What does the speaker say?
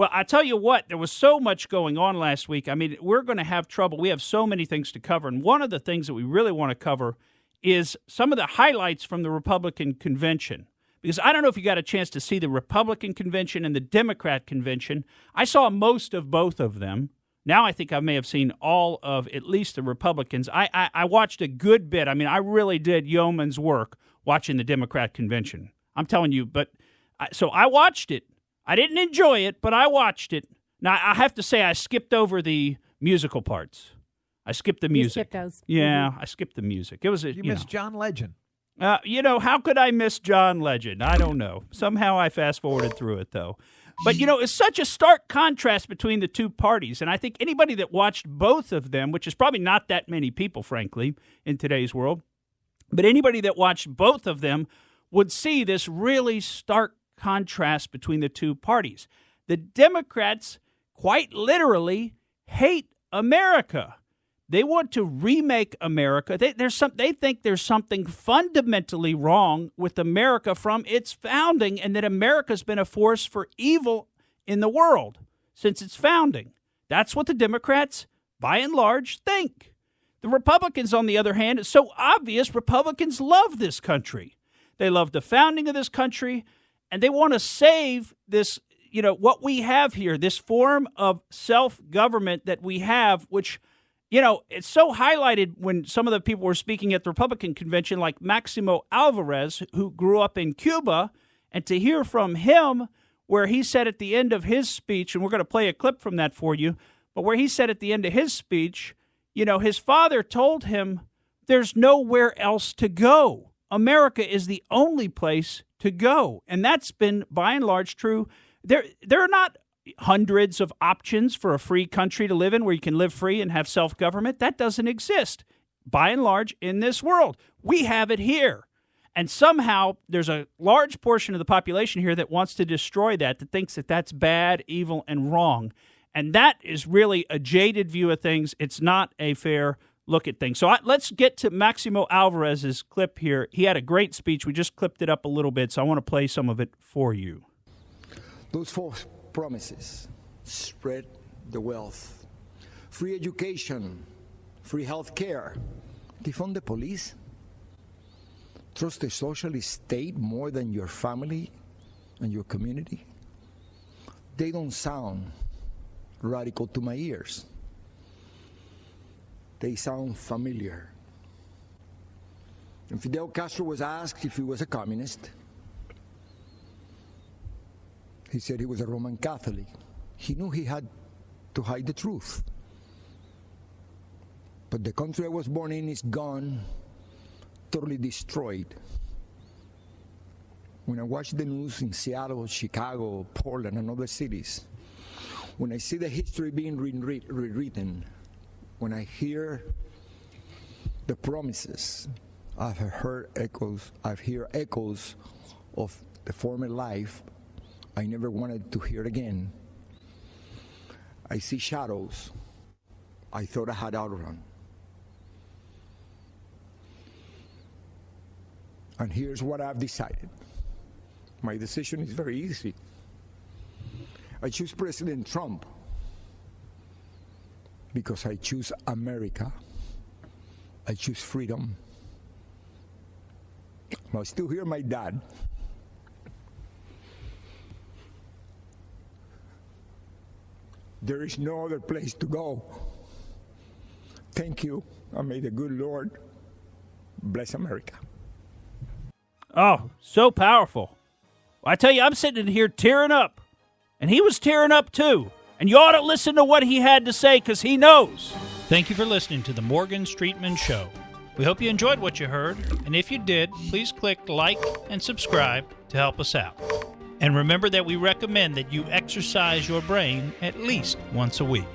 Well, I tell you what, there was so much going on last week. I mean, we're going to have trouble. We have so many things to cover. And one of the things that we really want to cover is some of the highlights from the Republican convention. Because I don't know if you got a chance to see the Republican convention and the Democrat convention. I saw most of both of them. Now I think I may have seen all of at least the Republicans. I watched a good bit. I mean, I really did yeoman's work watching the Democrat convention. I'm telling you. So I watched it. I didn't enjoy it, but I watched it. Now, I have to say I skipped over the musical parts. I skipped the music. You skipped those. Yeah, I skipped the music. It was You missed John Legend. How could I miss John Legend? I don't know. Somehow I fast-forwarded through it, though. But, it's such a stark contrast between the two parties. And I think anybody that watched both of them, which is probably not that many people, frankly, in today's world, but anybody that watched both of them would see this really stark contrast between the two parties. The Democrats quite literally hate America. They want to remake America. They think there's something fundamentally wrong with America from its founding, and that America's been a force for evil in the world since its founding. That's what the Democrats, by and large, think. The Republicans, on the other hand, it's so obvious. Republicans love this country. They love the founding of this country, and they want to save this, what we have here, this form of self-government that we have, which, it's so highlighted when some of the people were speaking at the Republican convention, like Maximo Alvarez, who grew up in Cuba, and to hear from him where he said at the end of his speech, and we're going to play a clip from that for you, but where he said at the end of his speech, his father told him there's nowhere else to go. America is the only place to go. And that's been, by and large, true. There are not hundreds of options for a free country to live in where you can live free and have self-government. That doesn't exist, by and large, in this world. We have it here. And somehow there's a large portion of the population here that wants to destroy that thinks that that's bad, evil, and wrong. And that is really a jaded view of things. It's not a fair look at things. So let's get to Maximo Alvarez's clip here. He had a great speech. We just clipped it up a little bit, so I want to play some of it for you. Those false promises spread the wealth. Free education, free health care. Defund the police. Trust the socialist state more than your family and your community. They don't sound radical to my ears. They sound familiar. And Fidel Castro was asked if he was a communist. He said he was a Roman Catholic. He knew he had to hide the truth. But the country I was born in is gone, totally destroyed. When I watch the news in Seattle, Chicago, Portland, and other cities, when I see the history being rewritten, when I hear the promises, I've heard echoes of the former life I never wanted to hear again. I see shadows I thought I had outrun. And here's what I've decided. My decision is very easy. I choose President Trump because I choose America. I choose freedom. I still hear my dad. There is no other place to go. Thank you, and may the good Lord bless America. Oh, so powerful. I tell you, I'm sitting here tearing up, and he was tearing up too. And you ought to listen to what he had to say, because he knows. Thank you for listening to the Morgan Streetman Show. We hope you enjoyed what you heard, and if you did, please click like and subscribe to help us out. And remember that we recommend that you exercise your brain at least once a week.